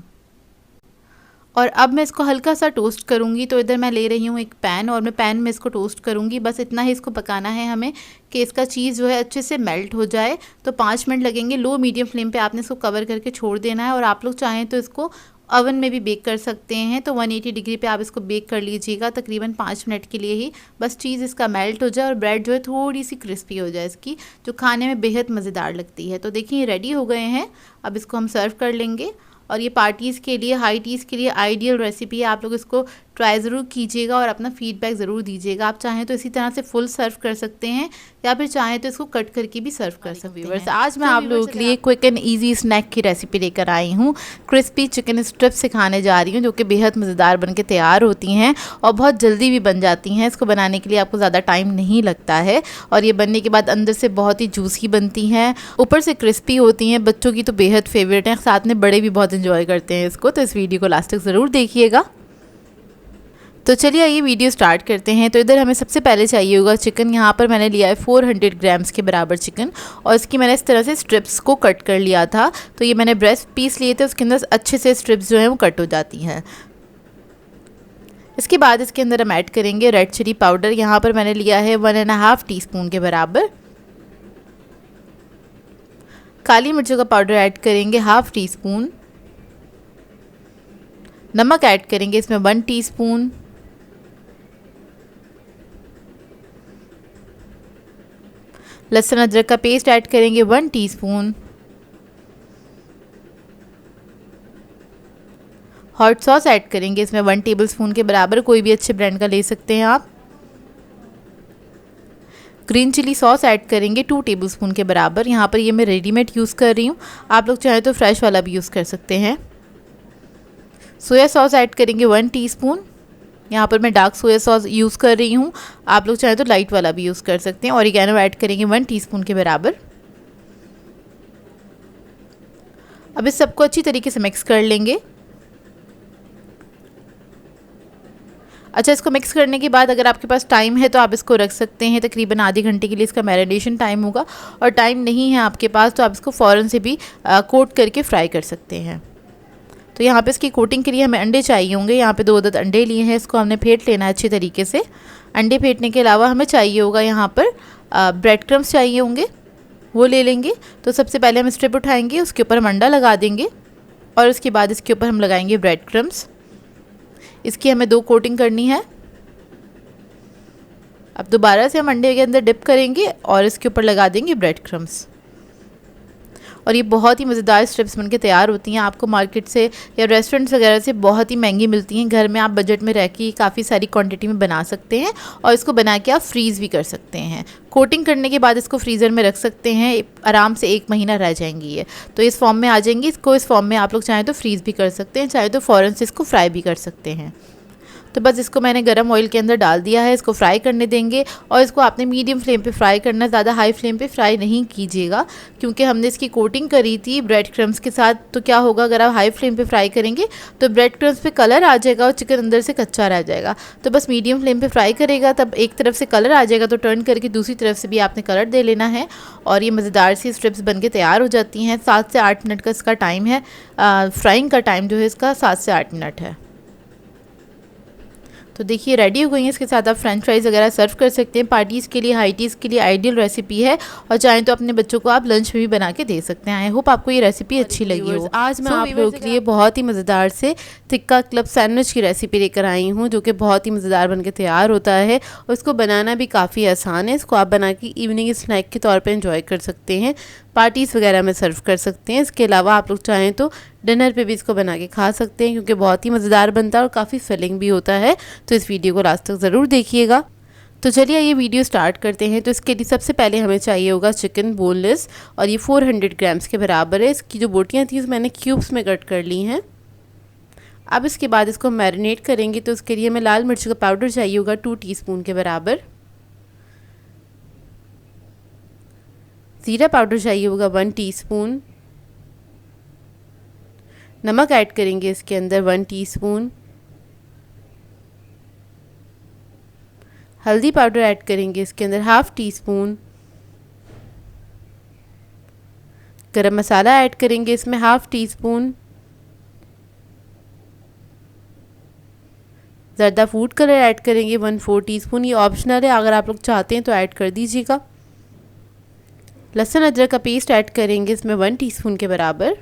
और अब मैं इसको हल्का सा टोस्ट करूँगी। तो इधर मैं ले रही हूँ एक पैन और मैं पैन में इसको टोस्ट करूँगी। बस इतना ही इसको पकाना है हमें कि इसका चीज़ जो है अच्छे से मेल्ट हो जाए। तो 5 मिनट लगेंगे। लो मीडियम फ्लेम पे आपने इसको कवर करके छोड़ देना है। और आप लोग चाहें तो इसको ओवन में भी बेक कर सकते हैं। तो 180 डिग्री पे आप इसको बेक कर लीजिएगा तकरीबन 5 मिनट के लिए ही। बस चीज़ इसका मेल्ट हो जाए और ब्रेड जो है थोड़ी सी क्रिस्पी हो जाए इसकी, जो खाने में बेहद मज़ेदार लगती है। तो देखिए ये रेडी हो गए हैं। अब इसको हम सर्व कर लेंगे। और ये पार्टीज़ के लिए, हाई टीज़ के लिए आइडियल रेसिपी है। आप लोग इसको ट्राई ज़रूर कीजिएगा और अपना फीडबैक ज़रूर दीजिएगा। आप चाहें तो इसी तरह से फुल सर्व कर सकते हैं या फिर चाहें तो इसको कट करके भी सर्व कर सकते हैं। आज मैं आप लोगों के लिए क्विक एंड इजी स्नैक की रेसिपी लेकर आई हूँ। क्रिस्पी चिकन स्ट्रिप्स सिखाने जा रही हूँ, जो कि बेहद मज़ेदार बन के तैयार होती हैं और बहुत जल्दी भी बन जाती हैं। इसको बनाने के लिए आपको ज़्यादा टाइम नहीं लगता है और ये बनने के बाद अंदर से बहुत ही जूसी बनती हैं, ऊपर से क्रिस्पी होती हैं। बच्चों की तो बेहद फेवरेट हैं, साथ में बड़े भी बहुत इंजॉय करते हैं इसको। तो इस वीडियो को लास्ट तक ज़रूर देखिएगा। तो चलिए ये वीडियो स्टार्ट करते हैं। तो इधर हमें सबसे पहले चाहिए होगा चिकन। यहाँ पर मैंने लिया है 400 ग्राम्स के बराबर चिकन और इसकी मैंने इस तरह से स्ट्रिप्स को कट कर लिया था। तो ये मैंने ब्रेस्ट पीस लिए थे, उसके अंदर अच्छे से स्ट्रिप्स जो हैं वो कट हो जाती हैं। इसके बाद इसके अंदर हम ऐड करेंगे रेड चिली पाउडर। यहाँ पर मैंने लिया है 1.5 टीस्पून के बराबर। काली मिर्चों का पाउडर ऐड करेंगे 1/2 टीस्पून। नमक ऐड करेंगे इसमें 1 टीस्पून। लहसुन अदरक का पेस्ट ऐड करेंगे 1 टीस्पून। हॉट सॉस ऐड करेंगे इसमें 1 टेबलस्पून के बराबर, कोई भी अच्छे ब्रांड का ले सकते हैं आप। ग्रीन चिली सॉस ऐड करेंगे 2 टेबलस्पून के बराबर। यहाँ पर ये मैं रेडीमेड यूज़ कर रही हूँ, आप लोग चाहें तो फ्रेश वाला भी यूज़ कर सकते हैं। सोया सॉस ऐड करेंगे 1 टीस्पून। यहाँ पर मैं डार्क सोया सॉस यूज़ कर रही हूँ, आप लोग चाहें तो लाइट वाला भी यूज़ कर सकते हैं। ऑरिगैनो ऐड करेंगे 1 टीस्पून के बराबर। अब इस सबको अच्छी तरीके से मिक्स कर लेंगे। अच्छा, इसको मिक्स करने के बाद अगर आपके पास टाइम है तो आप इसको रख सकते हैं, तकरीबन आधे घंटे के लिए इसका मैरिनेशन टाइम होगा। और टाइम नहीं है आपके पास तो आप इसको फ़ौरन से भी कोट करके फ्राई कर सकते हैं। तो यहाँ पे इसकी कोटिंग के लिए हमें अंडे चाहिए होंगे। यहाँ पे 2 अदद अंडे लिए हैं, इसको हमने फेंट लेना है अच्छे तरीके से। अंडे फेंटने के अलावा हमें चाहिए होगा यहाँ पर ब्रेड क्रम्स चाहिए होंगे, वो ले लेंगे। तो सबसे पहले हम स्ट्रिप उठाएंगे, उसके ऊपर हम अंडा लगा देंगे और उसके बाद इसके ऊपर हम लगाएंगे ब्रेड क्रम्स। इसकी हमें 2 कोटिंग करनी है। अब दोबारा से हम अंडे के अंदर डिप करेंगे और इसके ऊपर लगा देंगे ब्रेड क्रम्स। और ये बहुत ही मज़ेदार स्ट्रिप्स बनके तैयार होती हैं। आपको मार्केट से या रेस्टोरेंट्स वगैरह से बहुत ही महंगी मिलती हैं। घर में आप बजट में रह के काफ़ी सारी क्वांटिटी में बना सकते हैं और इसको बना के आप फ्रीज़ भी कर सकते हैं। कोटिंग करने के बाद इसको फ्रीज़र में रख सकते हैं, आराम से 1 महीना रह जाएंगी ये। तो इस फॉर्म में आ जाएंगी। इसको इस फॉर्म में आप लोग चाहें तो फ्रीज़ भी कर सकते हैं, चाहे तो फ़ौरन से इसको फ्राई भी कर सकते हैं। तो बस इसको मैंने गरम ऑयल के अंदर डाल दिया है, इसको फ्राई करने देंगे। और इसको आपने मीडियम फ्लेम पे फ्राई करना, ज़्यादा हाई फ्लेम पे फ्राई नहीं कीजिएगा, क्योंकि हमने इसकी कोटिंग करी थी ब्रेड क्रम्स के साथ। तो क्या होगा, अगर आप हाई फ्लेम पे फ्राई करेंगे तो ब्रेड क्रम्स पे कलर आ जाएगा और चिकन अंदर से कच्चा रह जाएगा। तो बस मीडियम फ्लेम पर फ्राई करेगा, तब एक तरफ से कलर आ जाएगा तो टर्न करके दूसरी तरफ से भी आपने कलर दे लेना है। और ये मज़ेदार सी स्ट्रिप्स बन के तैयार हो जाती हैं। 7 से 8 मिनट का इसका टाइम है। फ्राइंग का टाइम जो है इसका 7 से 8 मिनट है। तो देखिए रेडी हो गई हैं। इसके साथ आप फ्रेंच फ्राइज़ वगैरह सर्व कर सकते हैं। पार्टीज़ के लिए, हाई टीज़ के लिए आइडियल रेसिपी है और चाहें तो अपने बच्चों को आप लंच में भी बना के दे सकते हैं। आई होप आपको ये रेसिपी अच्छी लगी हो। आज मैं आप लोगों के लिए बहुत ही मज़ेदार से टिक्का क्लब सैंडविच की रेसिपी लेकर आई हूँ, जो कि बहुत ही मज़ेदार बन के तैयार होता है और इसको बनाना भी काफ़ी आसान है। इसको आप बना के इवनिंग स्नैक के तौर पर इंजॉय कर सकते हैं, पार्टीज़ वगैरह में सर्व कर सकते हैं। इसके अलावा आप लोग चाहें तो डिनर पे भी इसको बना के खा सकते हैं, क्योंकि बहुत ही मज़ेदार बनता है और काफ़ी फिलिंग भी होता है। तो इस वीडियो को लास्ट तक ज़रूर देखिएगा। तो चलिए ये वीडियो स्टार्ट करते हैं। तो इसके लिए सबसे पहले हमें चाहिए होगा चिकन बोनलेस और ये 400 ग्राम्स के बराबर है। इसकी जो बोटियाँ थी मैंने क्यूब्स में कट कर ली हैं। अब इसके बाद इसको मैरिनेट करेंगे। तो उसके लिए हमें लाल मिर्च का पाउडर चाहिए होगा 2 टीस्पून के बराबर। ज़ीरा पाउडर चाहिए होगा 1 टीस्पून। नमक ऐड करेंगे इसके अंदर 1 टीस्पून। हल्दी पाउडर ऐड करेंगे इसके अंदर 1/2 टीस्पून। गरम मसाला ऐड करेंगे इसमें 1/2 टीस्पून। ज़र्दा फूड कलर ऐड करेंगे 1/4 टीस्पून। ये ऑप्शनल है, अगर आप लोग चाहते हैं तो ऐड कर दीजिएगा। लहसुन अदरक का पेस्ट ऐड करेंगे इसमें 1 टीस्पून के बराबर।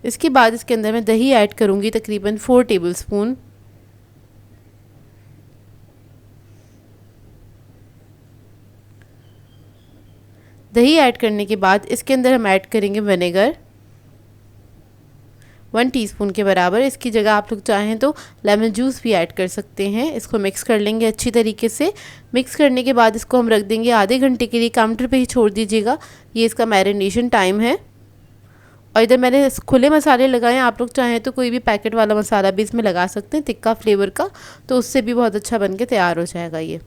इसके बाद इसके अंदर मैं दही ऐड करूँगी तकरीबन 4 टेबलस्पून। दही ऐड करने के बाद इसके अंदर हम ऐड करेंगे विनेगर 1 टीस्पून के बराबर। इसकी जगह आप लोग चाहें तो लेमन जूस भी ऐड कर सकते हैं। इसको मिक्स कर लेंगे अच्छी तरीके से। मिक्स करने के बाद इसको हम रख देंगे आधे घंटे के लिए, काउंटर पे ही छोड़ दीजिएगा। ये इसका मैरिनेशन टाइम है। और इधर मैंने खुले मसाले लगाए हैं, आप लोग चाहें तो कोई भी पैकेट वाला मसाला भी इसमें लगा सकते हैं तिक्का फ्लेवर का, तो उससे भी बहुत अच्छा बन के तैयार हो जाएगा ये।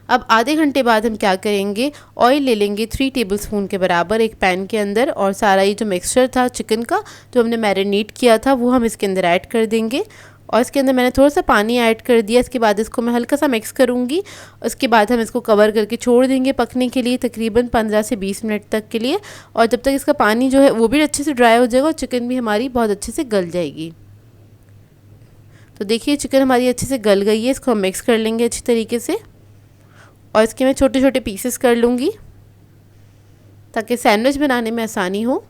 अब आधे घंटे बाद हम क्या करेंगे, ऑयल ले लेंगे 3 टेबलस्पून के बराबर एक पैन के अंदर, और सारा ये जो मिक्सचर था चिकन का जो हमने मैरिनेट किया था वो हम इसके अंदर ऐड कर देंगे। और इसके अंदर मैंने थोड़ा सा पानी ऐड कर दिया। इसके बाद इसको मैं हल्का सा मिक्स करूँगी। उसके बाद हम इसको कवर करके छोड़ देंगे पकने के लिए तकरीबन 15 से 20 मिनट तक के लिए। और जब तक इसका पानी जो है वो भी अच्छे से ड्राई हो जाएगा और चिकन भी हमारी बहुत अच्छे से गल जाएगी। तो देखिए चिकन हमारी अच्छे से गल गई है। इसको हम मिक्स कर लेंगे अच्छी तरीके से, और इसके मैं छोटे छोटे पीसेस कर लूँगी ताकि सैंडविच बनाने में आसानी हो।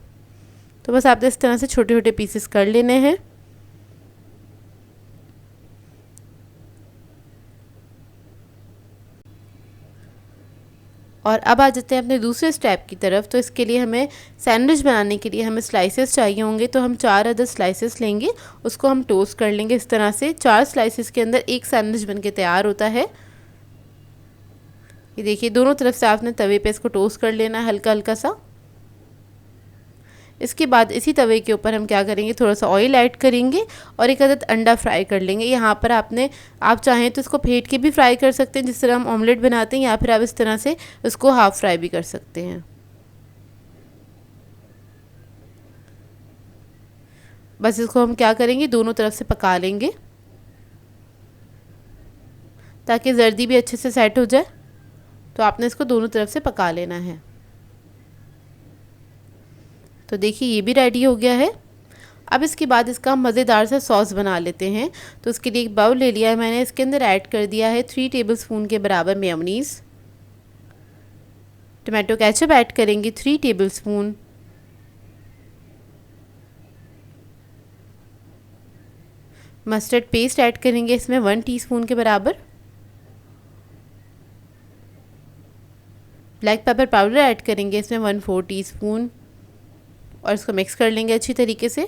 तो बस आपने इस तरह से छोटे छोटे पीसेस कर लेने हैं। और अब आ जाते हैं अपने दूसरे स्टेप की तरफ। तो इसके लिए हमें सैंडविच बनाने के लिए हमें स्लाइसेस चाहिए होंगे। तो हम 4 अदर स्लाइसेस लेंगे, उसको हम टोस्ट कर लेंगे इस तरह से। 4 स्लाइसेस के अंदर एक सैंडविच बन के तैयार होता है। ये देखिए दोनों तरफ से आपने तवे पे इसको टोस्ट कर लेना है हल्का हल्का सा। इसके बाद इसी तवे के ऊपर हम क्या करेंगे, थोड़ा सा ऑयल ऐड करेंगे और एक अदद अंडा फ्राई कर लेंगे। यहाँ पर आप चाहें तो इसको फेंट के भी फ्राई कर सकते हैं जिस तरह हम ऑमलेट बनाते हैं, या फिर आप इस तरह से इसको हाफ फ्राई भी कर सकते हैं। बस इसको हम क्या करेंगे, दोनों तरफ से पका लेंगे ताकि जर्दी भी अच्छे से सेट हो जाए। तो आपने इसको दोनों तरफ से पका लेना है। तो देखिए ये भी रेडी हो गया है। अब इसके बाद इसका हम मज़ेदार सा सॉस बना लेते हैं। तो उसके लिए एक बाउल ले लिया है मैंने, इसके अंदर ऐड कर दिया है 3 टेबलस्पून के बराबर मेयोनीज़। टमाटो केचप ऐड करेंगे 3 टेबलस्पून। मस्टर्ड पेस्ट ऐड करेंगे इसमें 1 टीस्पून के बराबर। ब्लैक पेपर पाउडर ऐड करेंगे इसमें 1/4 टीस्पून, और इसको मिक्स कर लेंगे अच्छी तरीके से।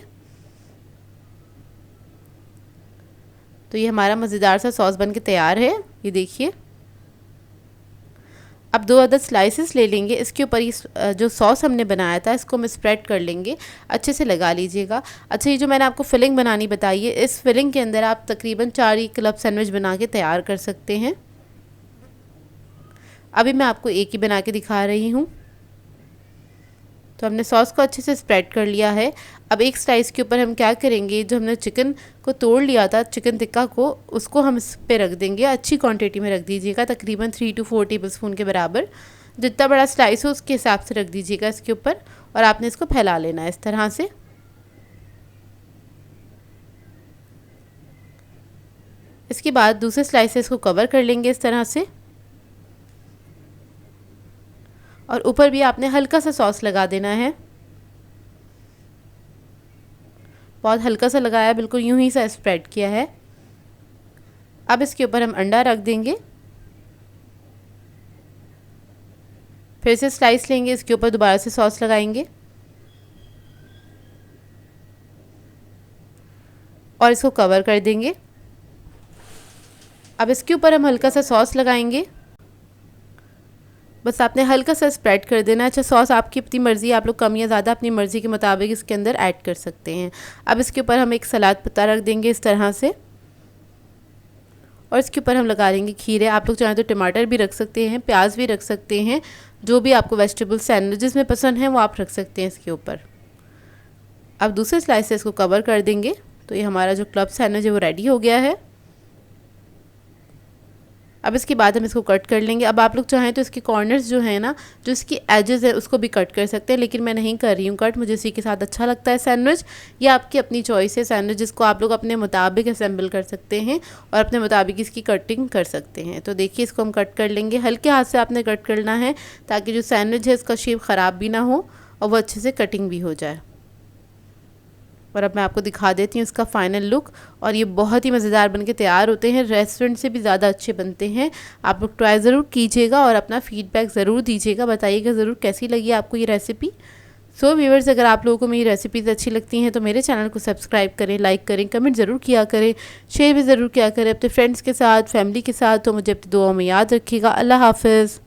तो ये हमारा मज़ेदार सा सॉस बन के तैयार है। ये देखिए। अब 2 अदर स्लाइसेस ले लेंगे, इसके ऊपर ये जो सॉस हमने बनाया था इसको हम स्प्रेड कर लेंगे, अच्छे से लगा लीजिएगा। अच्छा, ये जो मैंने आपको फिलिंग बनानी बताई है, इस फिलिंग के अंदर आप तकरीबन 4 क्लब सैंडविच बना के तैयार कर सकते हैं। अभी मैं आपको एक ही बना के दिखा रही हूँ। तो हमने सॉस को अच्छे से स्प्रेड कर लिया है। अब एक स्लाइस के ऊपर हम क्या करेंगे, जो हमने चिकन को तोड़ लिया था, चिकन टिक्का को, उसको हम इस पे रख देंगे। अच्छी क्वांटिटी में रख दीजिएगा, तकरीबन 3 to 4 टेबलस्पून के बराबर। जितना बड़ा स्लाइस हो उसके हिसाब से रख दीजिएगा इसके ऊपर, और आपने इसको फैला लेना है इस तरह से। इसके बाद दूसरे स्लाइसेस को कवर कर लेंगे इस तरह से, और ऊपर भी आपने हल्का सा सॉस लगा देना है। बहुत हल्का सा लगाया, बिल्कुल यूं ही सा स्प्रेड किया है। अब इसके ऊपर हम अंडा रख देंगे, फिर से स्लाइस लेंगे, इसके ऊपर दोबारा से सॉस लगाएंगे और इसको कवर कर देंगे। अब इसके ऊपर हम हल्का सा सॉस लगाएंगे, बस आपने हल्का सा स्प्रेड कर देना है। अच्छा, सॉस आपकी अपनी मर्ज़ी, आप लोग कम या ज़्यादा अपनी मर्ज़ी के मुताबिक इसके अंदर ऐड कर सकते हैं। अब इसके ऊपर हम एक सलाद पत्ता रख देंगे इस तरह से, और इसके ऊपर हम लगा लेंगे खीरे। आप लोग चाहें तो टमाटर भी रख सकते हैं, प्याज भी रख सकते हैं, जो भी आपको वेजिटेबल सैंडविचेस में पसंद है वो आप रख सकते हैं इसके ऊपर। अब दूसरे स्लाइसेस को कवर कर देंगे। तो ये हमारा जो क्लब सैंडविच है वो रेडी हो गया है। अब इसके बाद हम इसको कट कर लेंगे। अब आप लोग चाहें तो इसके कॉर्नर्स जो है ना, जो इसकी एजेस है उसको भी कट कर सकते हैं, लेकिन मैं नहीं कर रही हूँ कट, मुझे इसी के साथ अच्छा लगता है सैंडविच। ये आपकी अपनी चॉइस है सैंडविच, जिसको आप लोग अपने मुताबिक असेंबल कर सकते हैं और अपने मुताबिक इसकी कटिंग कर सकते हैं। तो देखिए इसको हम कट कर लेंगे, हल्के हाथ से आपने कट करना है ताकि जो सैंडविच है उसका शेप ख़राब भी ना हो और वो अच्छे से कटिंग भी हो जाए। और अब मैं आपको दिखा देती हूँ इसका फ़ाइनल लुक। और ये बहुत ही मज़ेदार बनके तैयार होते हैं, रेस्टोरेंट से भी ज़्यादा अच्छे बनते हैं। आप लोग ट्राई ज़रूर कीजिएगा और अपना फ़ीडबैक ज़रूर दीजिएगा, बताइएगा ज़रूर कैसी लगी आपको ये रेसिपी। सो व्यूअर्स, अगर आप लोगों को मेरी रेसिपीज़ अच्छी लगती हैं तो मेरे चैनल को सब्सक्राइब करें, लाइक करें, कमेंट ज़रूर किया करें, शेयर भी ज़रूर किया करें अपने फ्रेंड्स के साथ, फैमिली के साथ। तो मुझे अपनी दुआओं में याद रखिएगा। अल्लाह हाफ़िज़।